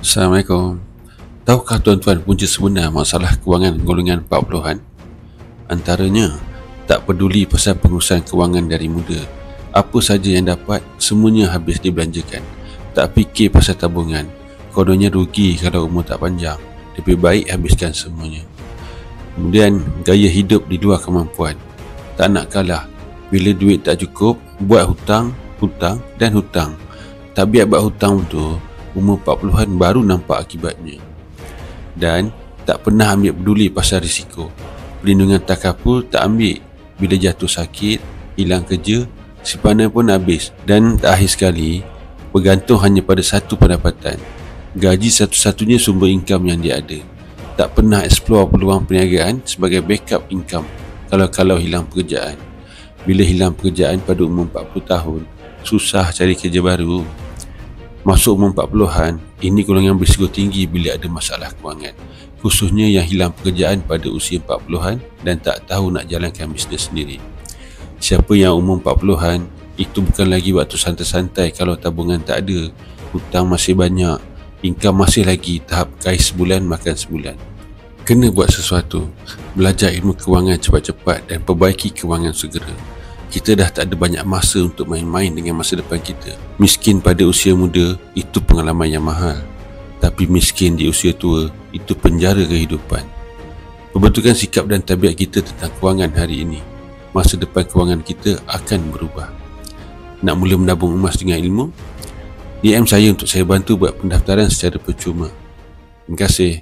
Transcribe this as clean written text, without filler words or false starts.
Assalamualaikum. Tahukah tuan-tuan punca sebenar masalah kewangan golongan 40-an? Antaranya, tak peduli pasal pengurusan kewangan dari muda. Apa saja yang dapat, semuanya habis dibelanjakan. Tak fikir pasal tabungan. Kononnya rugi kalau umur tak panjang. Lebih baik habiskan semuanya. Kemudian, gaya hidup di luar kemampuan. Tak nak kalah. Bila duit tak cukup, buat hutang, dan hutang. Tabiat buat hutang tu, umur 40-an baru nampak akibatnya. Dan tak pernah ambil peduli pasal risiko. Perlindungan takaful tak ambil. Bila jatuh sakit, hilang kerja, simpanan pun habis. Dan terakhir sekali, bergantung hanya pada satu pendapatan. Gaji satu-satunya sumber income yang dia ada. Tak pernah explore peluang perniagaan sebagai backup income kalau hilang pekerjaan. Bila hilang pekerjaan pada umur 40 tahun, susah cari kerja baru. Masuk umur 40-an, ini golongan berisiko tinggi bila ada masalah kewangan, khususnya yang hilang pekerjaan pada usia 40-an dan tak tahu nak jalankan bisnes sendiri. Siapa yang umur 40-an, itu bukan lagi waktu santai-santai kalau tabungan tak ada, hutang masih banyak, income masih lagi tahap kais sebulan makan sebulan. Kena buat sesuatu, belajar ilmu kewangan cepat-cepat dan perbaiki kewangan segera. Kita dah tak ada banyak masa untuk main-main dengan masa depan kita. Miskin pada usia muda, itu pengalaman yang mahal. Tapi miskin di usia tua, itu penjara kehidupan. Pembentukan sikap dan tabiat kita tentang kewangan hari ini, masa depan kewangan kita akan berubah. Nak mula menabung emas dengan ilmu? DM saya untuk saya bantu buat pendaftaran secara percuma. Terima kasih.